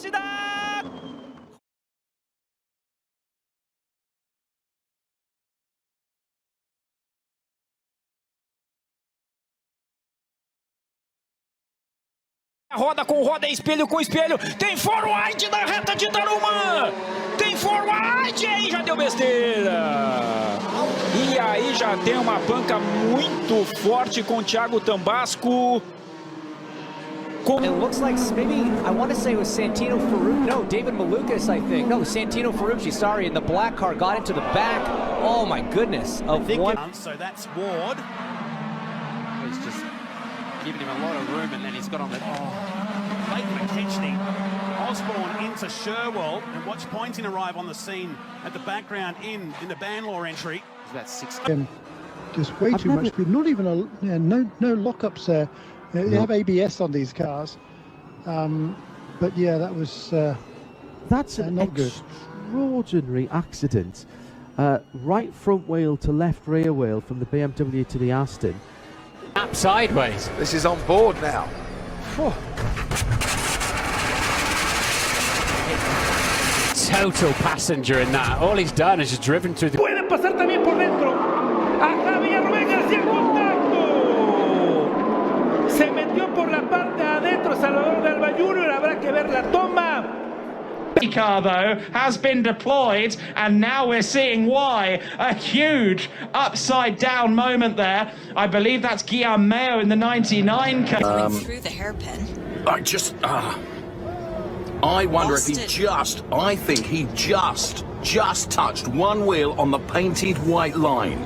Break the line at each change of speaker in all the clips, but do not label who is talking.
velocidade! Roda com roda, espelho com espelho, tem forward na reta de Tarumã, tem forward, aí já deu besteira. E aí já tem uma panca muito forte com o Thiago Tambasco.
It looks like maybe, I want to say it was Santino Ferrucci, no, David Malukas, I think. No, Santino Ferrucci, sorry, and the black car got into the back. Oh my goodness.
So that's Ward. He's just giving him a lot of room, and then he's got on the late McKechnie. Osborne into Sherwell, and watch Pointing arrive on the scene at the background in the Banlaw entry. That's 6.
Just way too much speed. Not even no lockups there. They have ABS on these cars, but yeah, that was
that's an extraordinary accident. Right front wheel to left rear wheel from the BMW to the Aston.
Up sideways.
This is on board now.
Total passenger in that. All he's done is just driven through the...
Puede pasar también por dentro. Acá Villarrubén hacía el contacto. Se metió por la parte adentro Salvador de Alba Jr. Habrá que ver la toma.
The car though has been deployed, and now we're seeing why. A huge upside down moment there. I believe that's Guillaume Mayo in the 99 car.
Coming through the hairpin.
I wonder if he I think he just touched one wheel on the painted white line.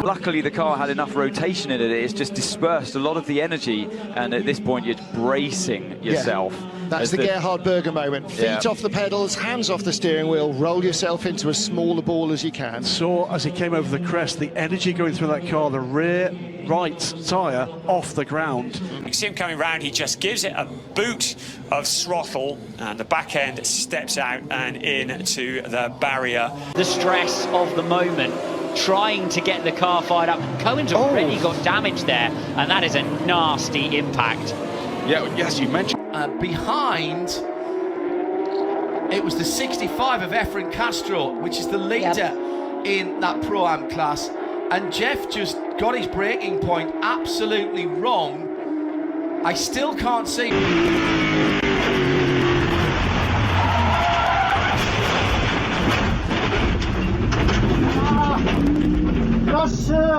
Luckily the car had enough rotation in it, it's just dispersed a lot of the energy, and at this point you're bracing yourself.
Yeah. That's the Gerhard Berger moment. Feet off the pedals, hands off the steering wheel, roll yourself into as small a ball as you can.
Saw as he came over the crest, the energy going through that car, the rear right tyre off the ground.
You see him coming round, he just gives it a boot of throttle, and the back end steps out and into the barrier.
The stress of the moment, trying to get the car fired up. Cohen's already got damage there, and that is a nasty impact.
Yes, you mentioned.
Behind, it was the 65 of Efren Castro, which is the leader in that Pro-Am class. And Jeff just got his braking point absolutely wrong. I still can't see.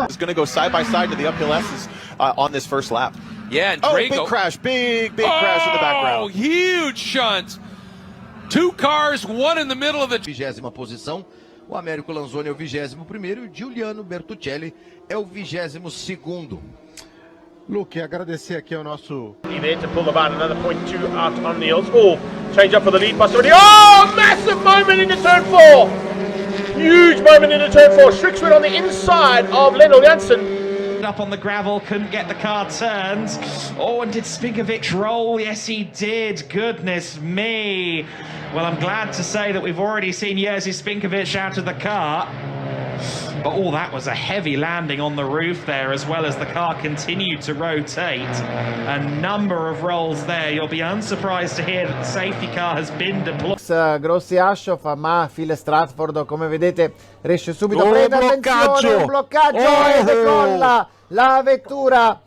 It's going to go side by side to the uphill S's on this first lap.
Yeah, and Drago.
Big crash, big crash in the background.
Oh, huge shunt. Two cars, one in the middle of the...
20ª posição, o Américo Lanzoni é o 21º e o Giuliano Bertuccelli é o 22º.
Luke, agradecer aqui ao nosso...
There to pull the van, another 0.2 out on Niels. Oh, change up for the lead bus already. Oh, massive moment into turn 4. Huge moment into turn 4. Strickswood on the inside of Leno Janssen.
Up on the gravel, couldn't get the car turned. Oh, and did Spinkovic roll? Yes, he did. Goodness me. Well, I'm glad to say that we've already seen Jerzy Spinkovic out of the car. But oh, that was a heavy landing on the roof there, as well as the car continued to rotate. A number of rolls there. You'll be unsurprised to hear that the safety car has been deployed.
Grossi Ashoff, ma Phil Stratford, come vedete, riesce subito a prendere attenzione, un bloccaggio e decolla la vettura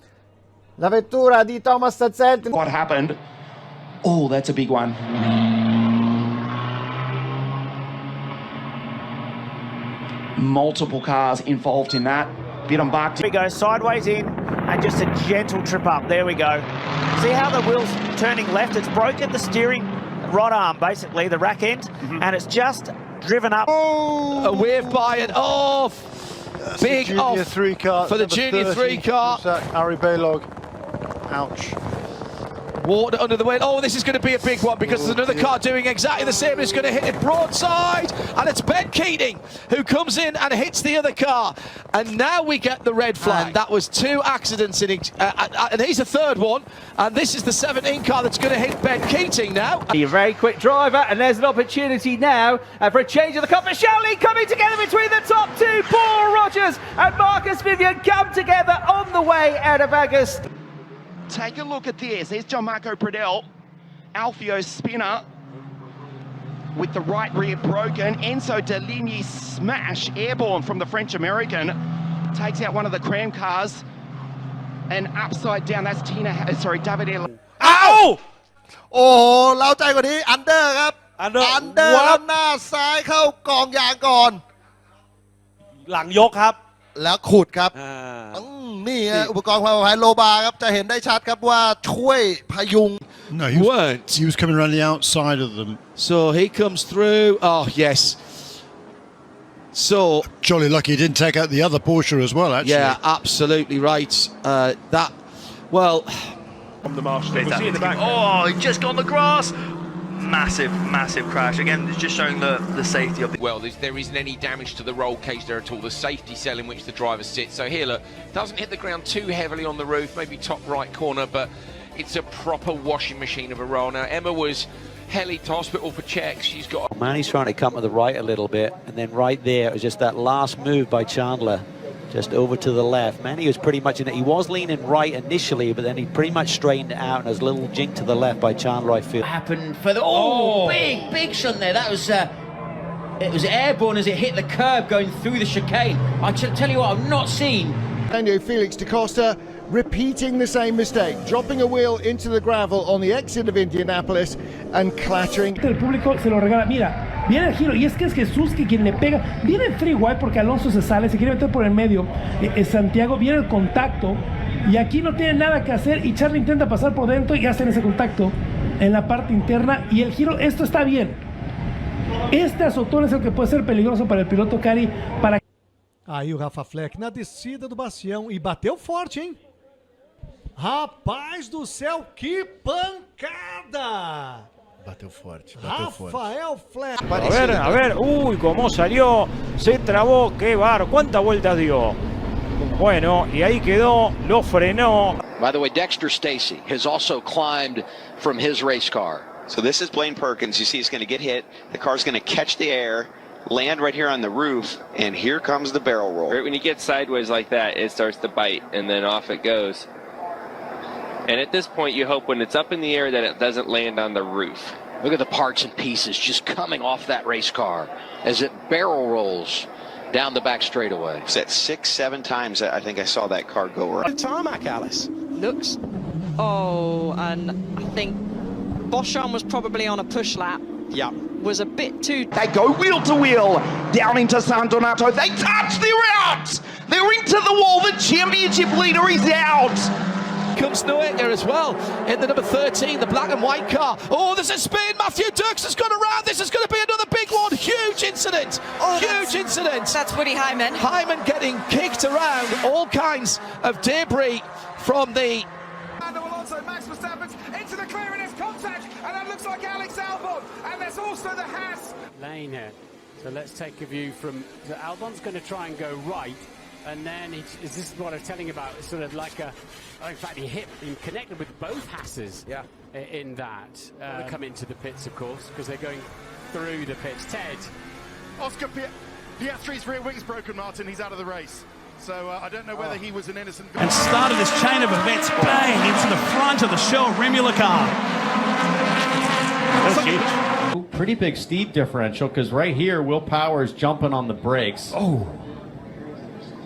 di Thomas Selton.
What happened? Oh, that's a big one. Multiple cars involved in that. Bit on back.
Here we go, sideways in, and just a gentle trip up. There we go. See how the wheel's turning left? It's broken the steering rod arm, basically, the rack end, and it's just driven up.
Oh, a wave by and off. Big off
car,
for the Junior 3 car.
Ari Baylog. Ouch.
Water under the wheel. Oh, this is going to be a big one because there's another car doing exactly the same. It's going to hit it broadside, and it's Ben Keating who comes in and hits the other car. And now we get the red flag. And that was 2 accidents, and he's the 3rd one. And this is the 17 car that's going to hit Ben Keating now.
A very quick driver, and there's an opportunity now for a change of the competition. Coming together between the top 2, Paul Rogers and Marcus Vivian come together on the way out of August.
Take a look at this. There's John Marco Pradell, Alfio's spinner with the right rear broken. Enzo Deligny smash, Airborne from the French-American, takes out one of the cram cars, and upside down, that's David.
โอ้เล้าใจกว่านี้อันเดอร์ครับอันเดอร์แล้วหน้าซ้ายเข้ากองยางก่อนหลังยกครับแล้วขุดครับนี่ฮะอุปกรณ์ความปลอดภัยโลบาครับจะเห็นได้ชัดครับว่าช่วยพยุง
No, he was coming around the outside of them.
So he comes through. Oh yes. So
jolly lucky he didn't take out the other Porsche as well. Actually.
Yeah, absolutely right. That well.
From the marshal.
In the back. Oh, he just got on the grass. Massive crash. Again, it's just showing the safety of the...
Well, there isn't any damage to the roll cage there at all. The safety cell in which the driver sits. So here, look, doesn't hit the ground too heavily on the roof, maybe top right corner, but it's a proper washing machine of a roll. Now, Emma was helied to hospital for checks. She's got...
Manny's trying to come to the right a little bit, and then right there, it was just that last move by Chandler. Just over to the left. Manny was pretty much in it. He was leaning right initially, but then he pretty much straightened it out, and there's a little jink to the left by Chandler, I feel.
Happened for the big shunt there. That was it was Airborne as it hit the curb going through the chicane. I tell you what, I've not seen.
Daniel Felix da Costa repeating the same mistake, dropping a wheel into the gravel on the exit of Indianapolis and clattering.
El público se lo regala. Mira, viene el giro y es que es Jesús quien le pega. Viene el freeway porque Alonso se sale, se quiere meter por el medio. Santiago viene el contacto y aquí no tiene nada que hacer y Charlie intenta pasar por dentro y hacen ese contacto en la parte interna y el giro, esto está bien. Este azotón es el que puede ser peligroso para el piloto Cari.
Aí o Rafa Fleck na descida do Bastião e bateu forte, hein? Rapaz do céu, que pancada!
Bateu forte,
Rafael Fleck.
A ver, uy, cómo salió, se trabó, qué bar, cuántas vueltas dio. Bueno, y ahí quedó, lo frenó.
By the way, Dexter Stacy has also climbed from his race car.
So this is Blaine Perkins. You see he's going to get hit. The car's going to catch the air, land right here on the roof, and here comes the barrel roll.
Right when you get sideways like that, it starts to bite, and then off it goes. And at this point, you hope when it's up in the air that it doesn't land on the roof.
Look at the parts and pieces just coming off that race car as it barrel rolls down the back straightaway.
It's at 6-7 times I think I saw that car go around.
Tarmac, Alice. Looks... Oh, and I think Boschan was probably on a push lap. Yeah. Was a bit too...
They go wheel to wheel down into San Donato. They touch, they're out! They're into the wall. The championship leader is out.
Comes Noeta as well in the number 13, the black and white car. Oh, there's a spin. Matthew Dirks has gone around. This is going to be another big one. Huge incident. Huge incident.
That's Woody Hyman.
Hyman getting kicked around. All kinds of debris from the...
Alonso, Max Verstappen's into the clear and there's contact. And that looks like Alex Albon. And there's also the Haas.
Lane here. So let's take a view from... So Albon's going to try and go right. And then, this is what I'm telling you about, it's sort of like a... in fact, he connected with both Hasses in that. They come into the pits, of course, because they're going through the pits. Ted.
Oscar Piastri's rear wing's broken, Martin. He's out of the race. So I don't know whether he was an innocent...
And started this chain of events, bang, into the front of the Shell Remula car.
That's huge. Pretty big speed differential, because right here, Will Power's jumping on the brakes. Oh.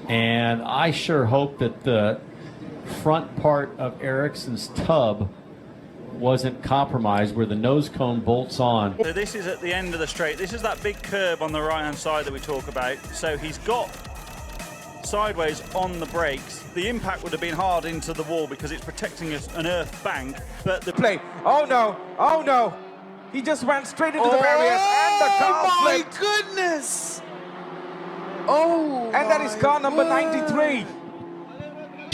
And I sure hope that the front part of Ericsson's tub wasn't compromised where the nose cone bolts on.
So this is at the end of the straight. This is that big curb on the right-hand side that we talk about. So he's got sideways on the brakes. The impact would have been hard into the wall because it's protecting an earth bank. But the
play. Oh no! Oh no! He just ran straight into the barriers and the car flipped.
My goodness!
Oh! And that is car number 93.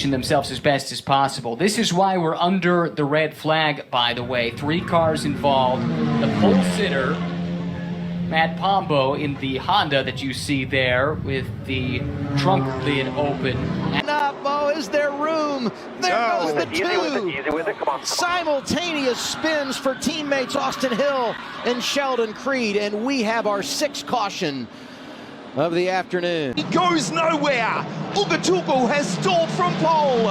themselves as best as possible. This is why we're under the red flag, by the way. 3 cars involved. The pole sitter, Matt Pombo, in the Honda that you see there with the trunk lid open.
Is there room? There goes the two. Simultaneous spins for teammates Austin Hill and Sheldon Creed, and we have our 6th caution of the afternoon.
He goes nowhere. Ugatuku has stalled from pole.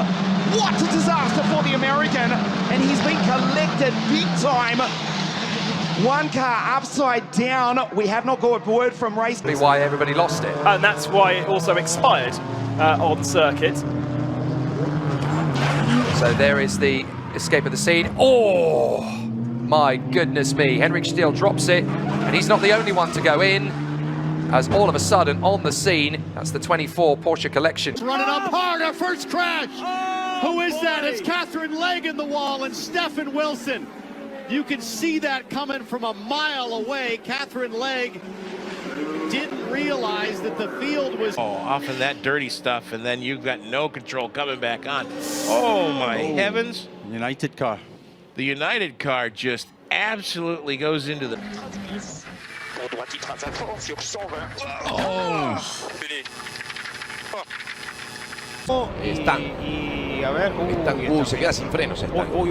What a disaster for the American, and he's been collected big time. 1 car upside down. We have not got a word from race.
Why everybody lost it.
And that's why it also expired on circuit.
So there is the escape of the scene. Oh, my goodness me. Henrik Steele drops it, and he's not the only one to go in, as all of a sudden on the scene, that's the 24 Porsche Collection.
It's running up hard, our first crash. Who is that? It's Catherine Legg in the wall and Stefan Wilson. You can see that coming from a mile away. Catherine Legg didn't realize that the field was
off of that dirty stuff, and then you've got no control coming back on. Oh my heavens.
United car.
The United car just absolutely goes into the...
se queda sin frenos.
Uy,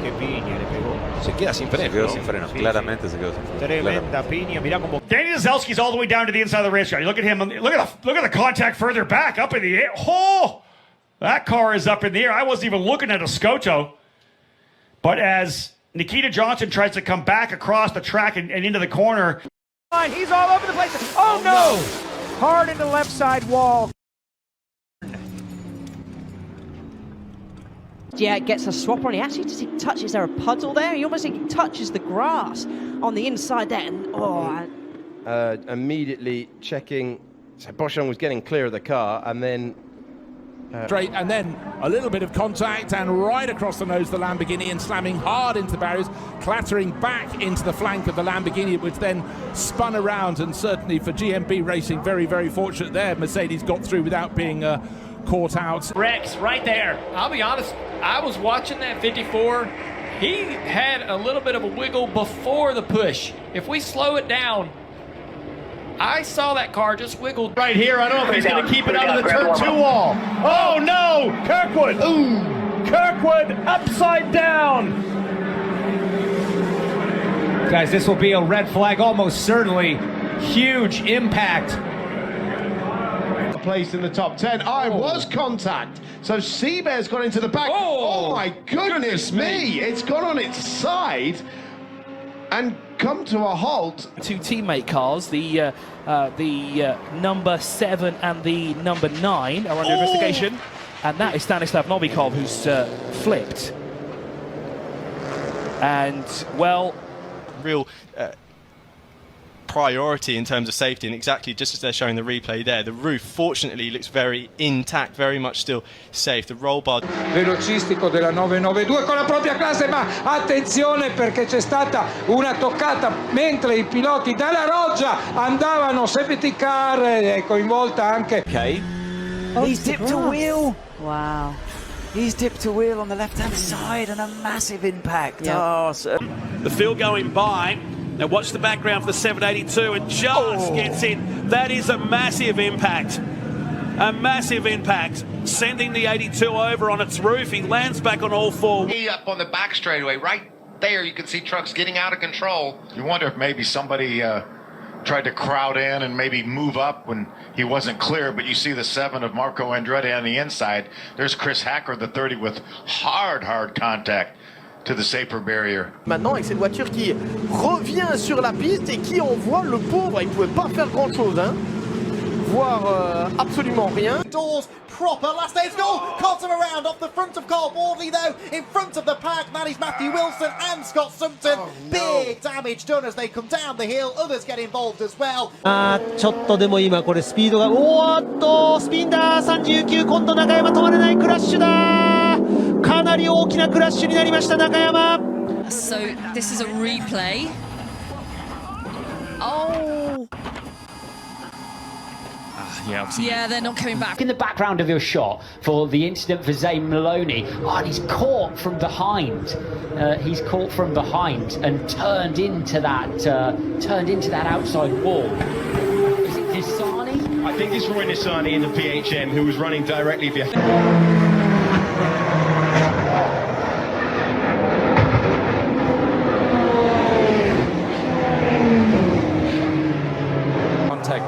qué piña le pegó.
Se queda sin frenos.
Se quedó sin frenos, claramente se quedó sin frenos.
Tremenda piña, mirá como...
Danny Zazelski's all the way down to the inside of the race car. You look at him, look at the contact further back, up in the air. Oh! That car is up in the air. I wasn't even looking at a Scoto. But as Nikita Johnson tries to come back across the track and into the corner.
He's all over the place. Oh, no! Hard in the left side wall.
Yeah, it gets a swap on. He actually does he touch? Is there a puddle there? He almost touches the grass on the inside there. And,
immediately checking. So Boschon was getting clear of the car, and then
straight, and then a little bit of contact, and right across the nose of the Lamborghini, and slamming hard into the barriers, clattering back into the flank of the Lamborghini, which then spun around. And certainly for GMB Racing, very, very fortunate there. Mercedes got through without being caught out.
Rex, right there. I'll be honest, I was watching that 54. He had a little bit of a wiggle before the push. If we slow it down, I saw that car just wiggle
right here. I don't know if he's going to keep it out of the turn 2 wall. Oh no! Kirkwood! Ooh! Kirkwood upside down!
Guys, this will be a red flag, almost certainly. Huge impact.
Place in the top 10. Was contact. So Seabear's got into the back. Oh my goodness me! It's gone on its side and come to a halt.
2 teammate cars, the number 7 and the number 9 are under investigation, and that is Stanislav Novikov, who's flipped. And well,
real priority in terms of safety, and exactly just as they're showing the replay there, the roof fortunately looks very intact, very much still safe. The roll bar
Velocistico della 992 con la propria classe, ma attenzione perché c'è stata una toccata mentre i piloti dalla Roggia andavano, safety car, coinvolta anche.
Okay. He's dipped a wheel. Wow. He's dipped a wheel on the left-hand side and a massive impact.
Yep.
Oh, so
the field going by. Now watch the background for the 782 and just gets in. That is a massive impact. A massive impact. Sending the 82 over on its roof. He lands back on all 4.
Up on the back straightaway, right there you can see trucks getting out of control.
You wonder if maybe somebody tried to crowd in and maybe move up when he wasn't clear, but you see the 7 of Marco Andretti on the inside. There's Chris Hacker, the 30, with hard contact to the safer barrier.
Maintenant, avec cette voiture qui revient sur la piste et qui envoie le pauvre, il pouvait pas faire grand chose, hein. Voir absolument rien.
Doors proper. Last day's goal. Caught him around off the front of Carl Bordley though. In front of the pack. That is Matthew Wilson and Scott Sumpton. Big damage done as they come down the hill. Others get involved as well.
ちょっとでも今これスピードがスピンだ39今度中山止まれないクラッシュだかなり大きなクラッシュになりました中山
So this is a replay. Oh. Yeah, they're not coming back.
In the background of your shot for the incident for Zane Maloney, and he's caught from behind. He's caught from behind and turned into that outside wall. Is it Nisani?
I think it's Roy Nisani in the PHM who was running directly behind.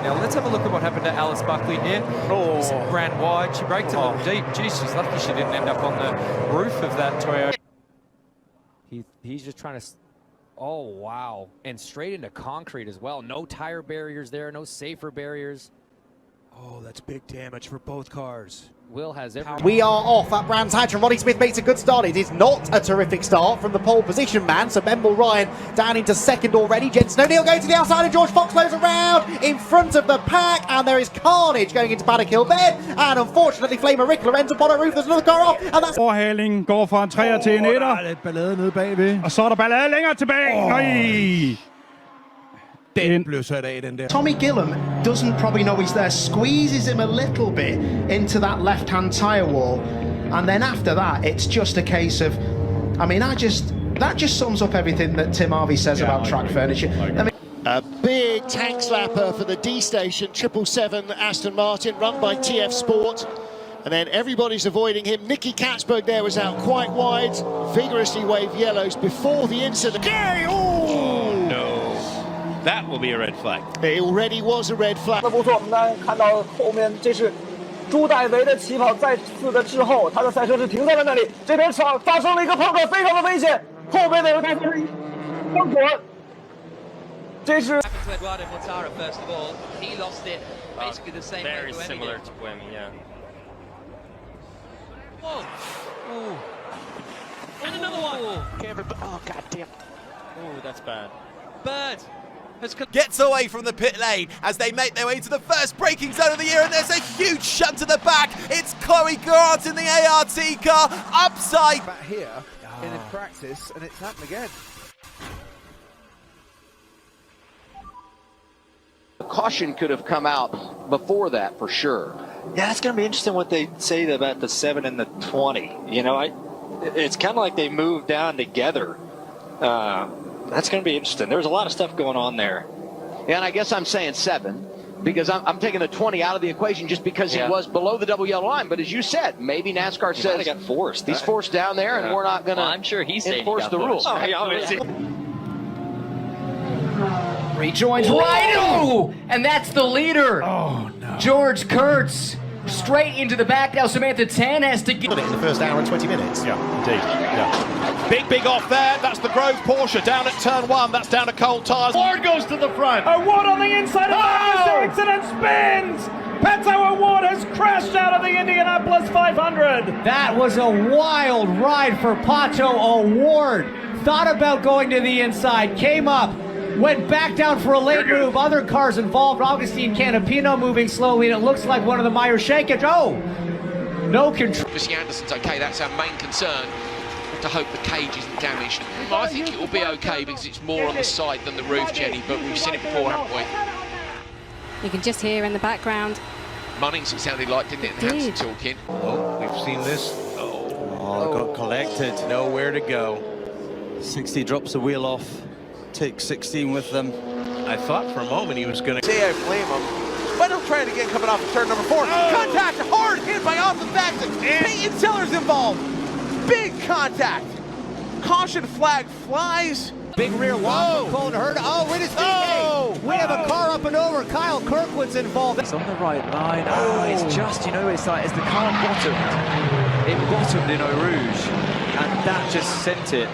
Now let's have a look at what happened to Alice Buckley here. Oh, ran wide. She braked a little deep. Geez, she's lucky she didn't end up on the roof of that Toyota.
He's just trying to. Oh wow! And straight into concrete as well. No tire barriers there. No safer barriers.
Oh, that's big damage for both cars.
Will has every.
We are off at Brands Hatch and Roddy Smith makes a good start. It is not a terrific start from the pole position man. So Bemble Ryan down into second already. Jensen O'Neill going to the outside and George Fox goes around in front of the pack. And there is carnage going into Paddock Hill bed. And unfortunately Flamer Rickler ends up on a roof. There's another car off. And that's...
Overhaling går fra en 3'er til en 1'er.
Der er lidt ballade nede bagved.
Og så er der ballade længere tilbage. Nej.
Den blev sat af, den der.
Tommy Gillam doesn't probably know he's there, squeezes him a little bit into that left-hand tyre wall, and then after that, it's just a case of, I mean, that just sums up everything that Tim Harvey says about track furniture. I mean,
a big tank slapper for the D station 777 Aston Martin, run by TF Sport. And then everybody's avoiding him. Nicky Katzberg there was out quite wide, vigorously waved yellows before the incident.
Oh no. That will be a red flag.
It already was a red flag.
不错，我们来看到后面，这是朱代维的起跑再次的滞后，他的赛车是停在了那里。这边发生了一个碰撞，非常的危险。后边的有他发生碰撞，这是。
Eduardo Mortara first of all, he lost it basically the same way.
Very similar to Buemi, yeah.
Whoa! Ooh. And another one.
Oh god damn.
Oh, that's bad.
Bird.
Gets away from the pit lane as they make their way to the first braking zone of the year, and there's a huge shunt to the back. It's Chloe Grant in the ART car, upside.
Back here in the practice, and it's happened again.
The caution could have come out before that for sure.
Yeah, it's going to be interesting what they say about the 7 and the 20. You know, it's kind of like they moved down together. That's going to be interesting. There's a lot of stuff going on there.
Yeah, and I guess I'm saying 7 because I'm taking the 20 out of the equation just because he was below the double yellow line. But as you said, maybe NASCAR says
got forced.
He's forced down there, and we're not going to
I'm sure he's
enforce the rules.
Rejoins right. Oh, and that's the leader. Oh no. George Kurtz straight into the back. Now Samantha Tan has to get
it in the first hour and 20 minutes.
Yeah, indeed. Yeah. Big off there. That's the Grove Porsche down at turn 1. That's down to cold tyres.
Ward goes to the front.
Award on the inside of the exit and spins. Pato Award has crashed out of the Indianapolis 500.
That was a wild ride for Pato Award. Thought about going to the inside, came up, went back down for a late move. Other cars involved. Augustine Canapino moving slowly, and it looks like one of the Meyer Shankage. Oh, no control.
Obviously Anderson's okay, that's our main concern. To hope the cage isn't damaged. I think it will be okay because it's more on the side than the roof, Jenny, but we've seen it before, haven't we?
You can just hear in the background.
Munnings, it sounded like, didn't it? And Hansen talking.
Oh, we've seen this. Oh, got collected. Nowhere to go.
60 drops the wheel off. Take 16 with them.
I thought for a moment he was going to...
Say I blame him. But he'll try it again coming off of turn number 4. Contact, hard hit by Austin Saxon. Peyton Sellers involved. Big contact. Caution flag flies.
Big rear lock from Colin Hurd. Oh, wait a second. We have a car up and over. Kyle Kirkwood's involved.
It's on the right line. Oh, it's just, you know, it's like as the car bottomed, it bottomed in Eau Rouge, and that just sent it.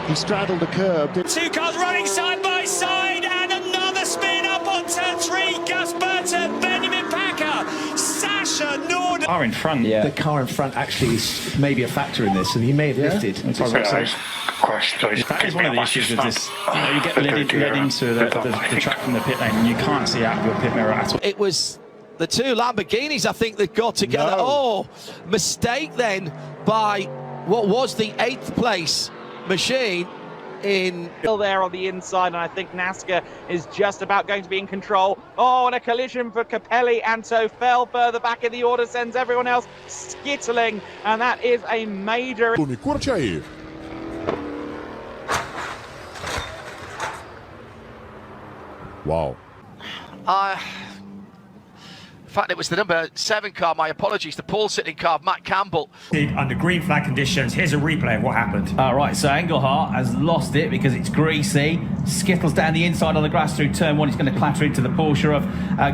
He straddled the curb.
Two cars running side by side, and another spin up on turn 3. Gus Burton, Benjamin Packer, Sasha Norden.
Car in front.
Yeah.
The car in front actually is maybe a factor in this, and he may have lifted.
That is one of the issues with this. You know, you get led into the track from the pit lane, and you can't see out of your pit mirror at all.
It was the two Lamborghinis, I think, that got together.
No.
Oh, mistake then by what was the 8th place machine.
in. Still there on the inside, and I think NASCAR is just about going to be in control. Oh, and a collision for Capelli. Anto fell further back in the order, sends everyone else skittling, and that is a major...
Curte aí. Wow.
In fact, it was the number 7 car. My apologies, the pole sitting car, Matt Campbell.
Under green flag conditions, here's a replay of what happened.
Right, so Engelhart has lost it because it's greasy. Skittles down the inside on the grass through turn 1. He's going to clatter into the Porsche of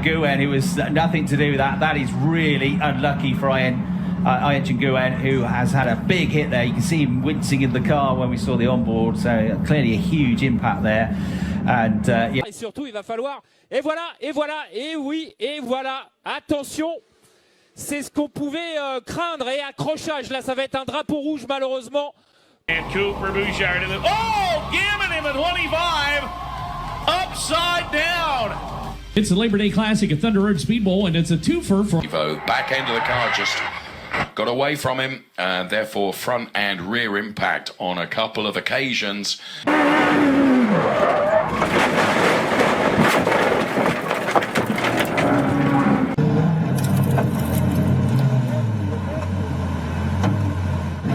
Guen, who has nothing to do with that. That is really unlucky for Ayrton Guen, who has had a big hit there. You can see him wincing in the car when we saw the onboard, so clearly a huge impact there. And yeah.
Et surtout, il va falloir... Et voilà, et oui, et voilà. Attention, c'est ce qu'on pouvait craindre. Et accrochage, là, ça va être un drapeau rouge, malheureusement.
And Cooper Bouchard in the... Oh, giving him a 25, upside down.
It's the Labor Day Classic at Thunder Road Speed Bowl, and it's a twofer for...
Back end of the car just got away from him, and therefore front and rear impact on a couple of occasions.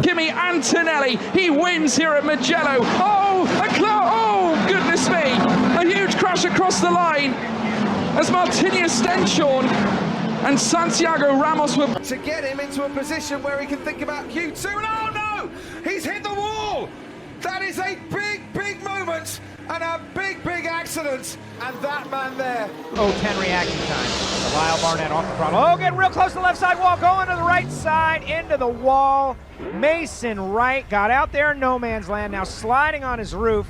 Kimi Antonelli, he wins here at Mugello. Oh, goodness me. A huge crash across the line as Martinius Stenshorn and Santiago Ramos were...
To get him into a position where he can think about Q2. And oh no! He's hit the wall! That is a big moment and a big accident. And that man there.
0-10 reaction time. Lyle Barnett off the throttle. Oh, getting real close to the left side wall. Going to the right side, into the wall. Mason Wright got out there in no man's land. Now sliding on his roof.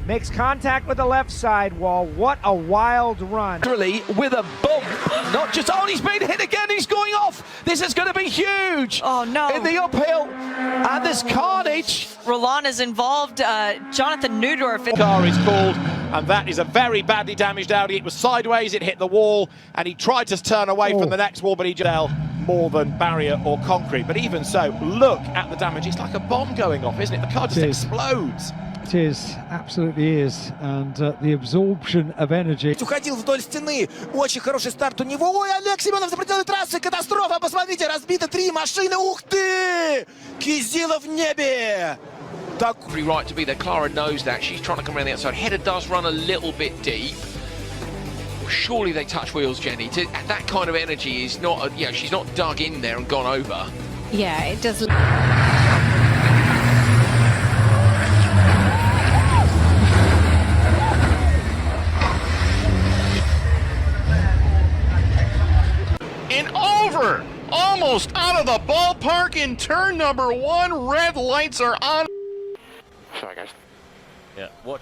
Makes contact with the left side wall. What a wild run.
Literally with a bump. Not just, oh, he's been hit again. He's going off. This is going to be huge.
Oh, no.
In the uphill. And there's carnage.
Roland is involved. Jonathan Neudorf.
The car is called, and that is a very badly damaged Audi. It was sideways, it hit the wall, and he tried to turn away from the next wall, but he just fell more than barrier or concrete. But even so, look at the damage. It's like a bomb going off, isn't it? The car just explodes.
It is, absolutely is, and the absorption of energy.
Уходил вдоль стены, очень хороший старт у него. Ой, Олег Семенов за пределы трассы, катастрофа, посмотрите, разбито 3 машины, ух ты! Кизилов в небе!
Every right to be there. Clara knows that. She's trying to come around the outside. Header does run a little bit deep. Surely they touch wheels, Jenny. That kind of energy is not, she's not dug in there and gone over.
Yeah, it does.
And over, almost out of the ballpark in turn number 1. Red lights are on.
Sorry, guys. Yeah, watch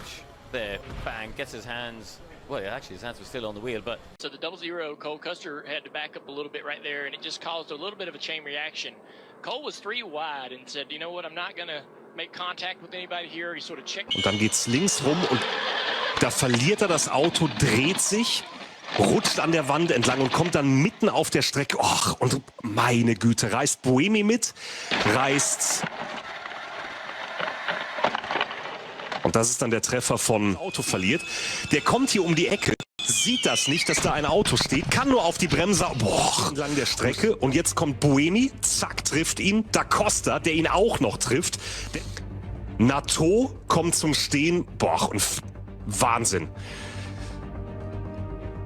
there. Bang, gets his hands. Well, yeah, actually, his hands were still on the wheel, but...
So the 00, Cole Custer had to back up a little bit right there, and it just caused a little bit of a chain reaction. Cole was 3 wide and said, you know what, I'm not going to make contact with anybody here. He sort of checked.
Und dann geht's links rum und da verliert er das Auto, dreht sich, rutscht an der Wand entlang und kommt dann mitten auf der Strecke. Och, und meine Güte, reißt Buemi mit, reißt... Und das ist dann der Treffer von Auto verliert. Der kommt hier um die Ecke, sieht das nicht, dass da ein Auto steht, kann nur auf die Bremse, entlang der Strecke. Und jetzt kommt Buemi, zack, trifft ihn. Da Costa, der ihn auch noch trifft. Nato kommt zum Stehen, und Wahnsinn.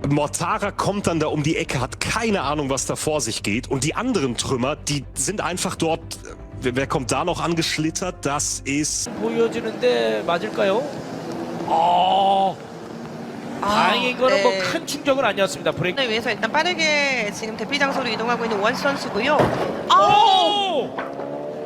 Mortara kommt dann da um die Ecke, hat keine Ahnung, was da vor sich geht. Und die anderen Trümmer, die sind einfach dort... Wer kommt da noch angeschlittert? Das ist...
보여지는데 맞을까요? 다행히 이거는 뭐 큰 충격은 아니었습니다. 브레이크.
위해서 일단 빠르게 지금 대피 장소로 이동하고 있는 원시 선수고요.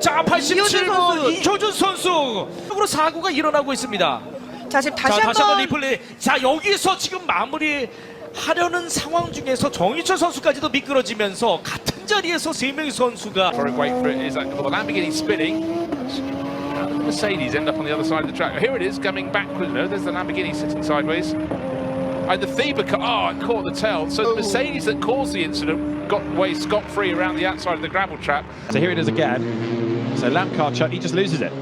자, 87번 이효준 선수. 쪽으로 사고가 일어나고 있습니다.
자, 지금 다시
한번 리플레이. 자, 여기서 지금 마무리하려는 상황 중에서 정희철 선수까지도 미끄러지면서 같은 자리에서 3명의 선수가
For a wait for it is like the Lamborghini spinning. And the Mercedes end up on the other side of the track. Here it is coming backwards. No, there's the Lamborghini sitting sideways. And the Thieber caught the tail. So the Mercedes that caused the incident got away scot-free around the outside of the gravel trap.
So here it is again. So Lamb car Chuck, he just loses it.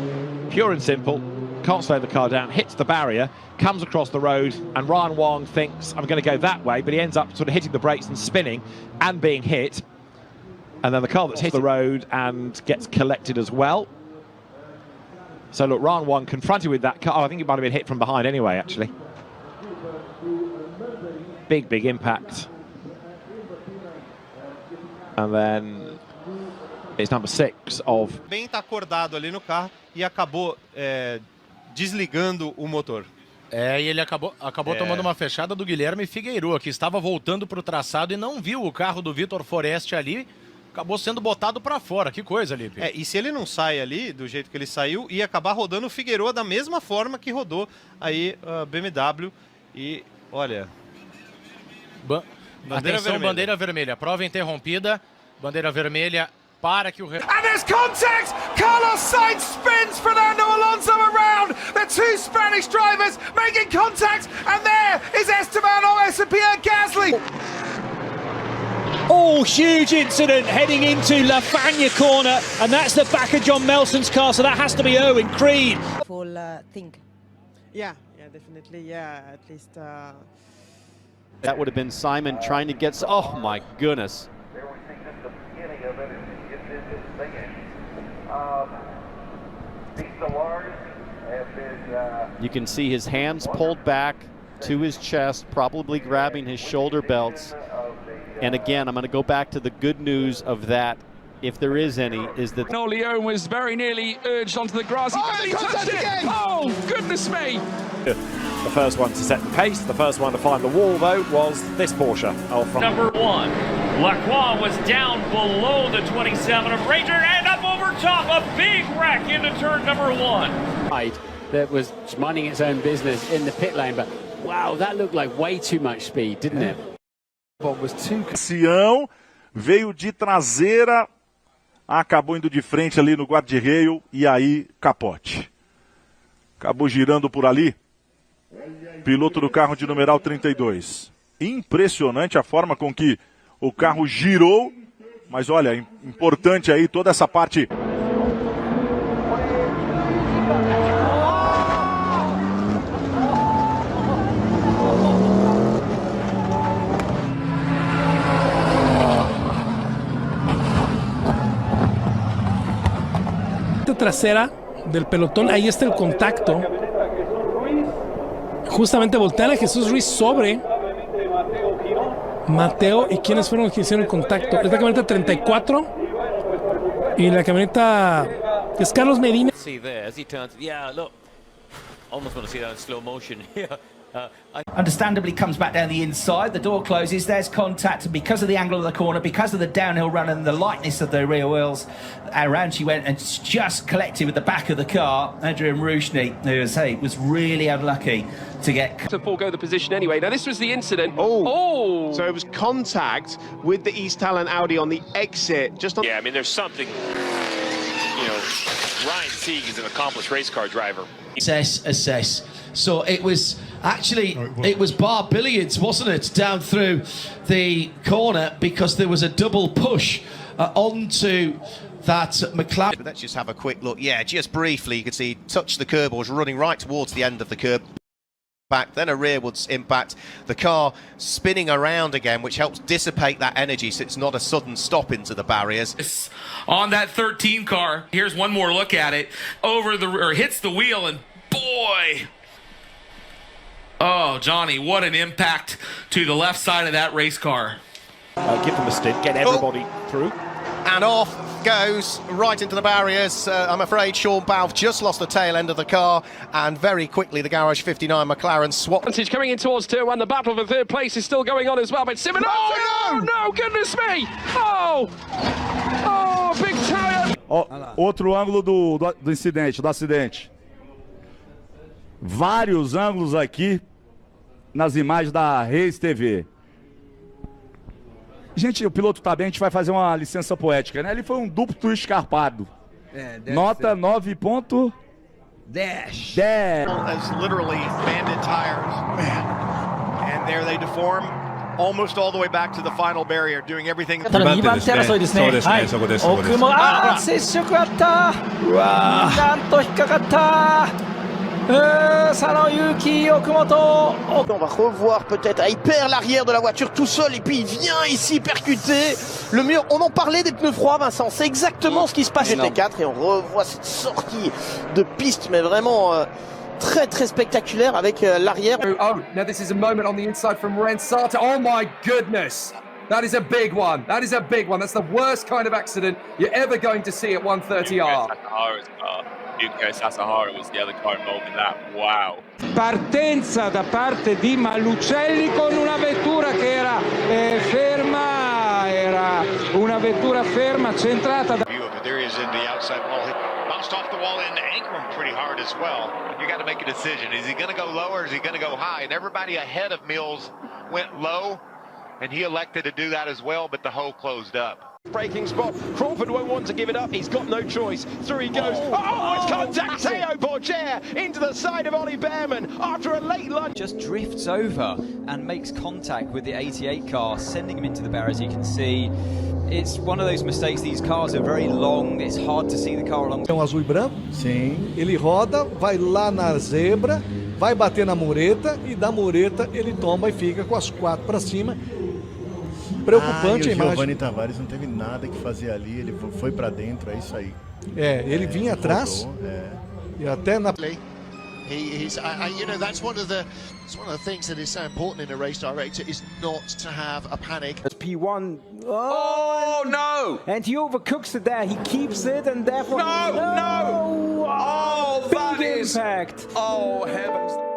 Pure and simple.
can't slow the car down, hits the barrier, comes across the road, and Ryan Wong thinks, I'm going to go that way, but he ends up sort of hitting the brakes and spinning and being hit. And then the car that's hit the road and gets collected as well. So look, Ryan Wong confronted with that car. Oh, I think it might have been hit from behind anyway, actually. Big impact. And then it's number 6 of...
Bem tá acordado ali no carro e acabou desligando o motor.
É, e ele acabou tomando uma fechada do Guilherme Figueiredo, que estava voltando para o traçado e não viu o carro do Vitor Forest ali. Acabou sendo botado para fora. Que coisa, Lipe.
E se ele não sai ali, do jeito que ele saiu, ia acabar rodando o Figueiredo da mesma forma que rodou aí a BMW. E, olha...
Bandeira vermelha. Prova interrompida. Bandeira vermelha para que o...
And there's contact! Carlos Sainz spins Fernando Alonso around! The two Spanish drivers making contact, and there is Esteban Ocon and Pierre Gasly!
Oh, huge incident heading into La Fagna corner, and that's the back of John Melson's car, so that has to be Owen Creed.
Full thing.
Yeah, definitely, yeah, at least...
That would have been Simon trying to get... Oh, my goodness. You can see his hands pulled back to his chest, probably grabbing his shoulder belts. And again, I'm going to go back to the good news of that, if there is any, is that...
No, Leon was very nearly urged onto the grass. He touched it! Again. Oh, goodness me!
The first one to set the pace, the first one to find the wall, though, was this Porsche.
Number 1. Lacroix was down below the 27 of Ranger and up over top. A big wreck into turn number 1.
That was minding its own business in the pit lane, but wow, that looked like way too much speed, didn't it?
Sião veio de traseira, acabou indo de frente ali no guarda-reio e aí capote. Acabou girando por ali. Piloto do carro de numeral 32. Impressionante a forma com que o carro girou, mas olha, importante aí toda essa parte.
Trasera del pelotón, ahí está el contacto. Justamente voltean a Jesús Ruiz sobre Mateo. ¿Y quiénes fueron los que hicieron el contacto? Es la camioneta 34 y la camioneta es Carlos Medina.
See there as he turns. Yeah, look. Almost want to see that in slow motion.
Understandably comes back down the inside, the door closes, there's contact, and because of the angle of the corner, because of the downhill run and the lightness of the rear wheels, around she went and just collected with the back of the car. Adrian Rushny, who was really unlucky to get...
To forego the position anyway. Now this was the incident.
So it was contact with the East Talent Audi on the exit. Just on...
Yeah, I mean, there's something, you know, Ryan Sieg is an accomplished race car driver.
Assess. So it was actually, it was bar billiards, wasn't it, down through the corner, because there was a double push onto that McLaren.
But let's just have a quick look. Yeah, just briefly, you can see he touched the curb, or was running right towards the end of the curb. Back, then a rearwards impact, the car spinning around again, which helps dissipate that energy, so it's not a sudden stop into the barriers.
On that 13 car, here's one more look at it, hits the wheel, and boy, oh Johnny, what an impact to the left side of that race car.
Give them a stint, get everybody through.
And off goes right into the barriers. I'm afraid Sean Balfe just lost the tail end of the car, and very quickly the Garage 59 McLaren swapped.
Coming in towards turn 1, the battle for third place is still going on as well, but Simon... No, goodness me! Oh, big tire!
Outro ângulo do incidente, do acidente. Vários ângulos aqui nas imagens da Reis TV. Gente, o piloto tá bem, a gente vai fazer uma licença poética, né? Ele foi um duplo escarpado. Nota 9.10.
As literally banded tires. And there they deform almost all the way back to the final barrier, doing everything.
ただ2番手争いですね。はい。奥も接触あった。うわ。なんと引っかかった。
Yuki Okamoto. On va revoir peut-être. Il perd l'arrière de la voiture tout seul et puis il vient ici percuter le mur. On en parlait des pneus froids, Vincent. C'est exactement ce qui se passe GT4 et on revoit cette sortie de piste, mais vraiment très très spectaculaire avec l'arrière.
Oh, now this is a moment on the inside from Rensata. Oh my goodness. That is a big one. That is a big one. That's the worst kind of accident you're ever going to see at 130R.
Yuka Sasahara was the other car involved in that. Wow.
Partenza da parte di Malucelli con una vettura che era ferma, era una vettura ferma centrata da...
There is in the outside wall. Bounced off the wall and anchored him pretty hard as well. You got to make a decision. Is he going to go low or is he going to go high? And everybody ahead of Mills went low, and he elected to do that as well, but the hole closed up.
Braking spot. Crawford won't want to give it up. He's got no choice. Through he goes. Oh, it's contact. Teo Borger into the side of Ollie Behrman after a late lunge.
Just drifts over and makes contact with the 88 car, sending him into the barrier. As you can see, it's one of those mistakes. These cars are very long. It's hard to see the car along.
É azul e branco? Sim. Ele roda, vai lá na zebra, vai bater na mureta e da mureta ele tomba e fica com as quatro para cima. Preocupante a imagem.
O Giovanni Tavares não teve nada que fazer ali, ele foi para dentro, é isso aí.
É, ele vinha atrás. E até na
you know, that's one of the things that is so important in a race director is not to have a panic.
P1. Oh no! And he overcooks it there. He keeps it and therefore
No!
Oh,
Oh,
big impact.
Oh heavens!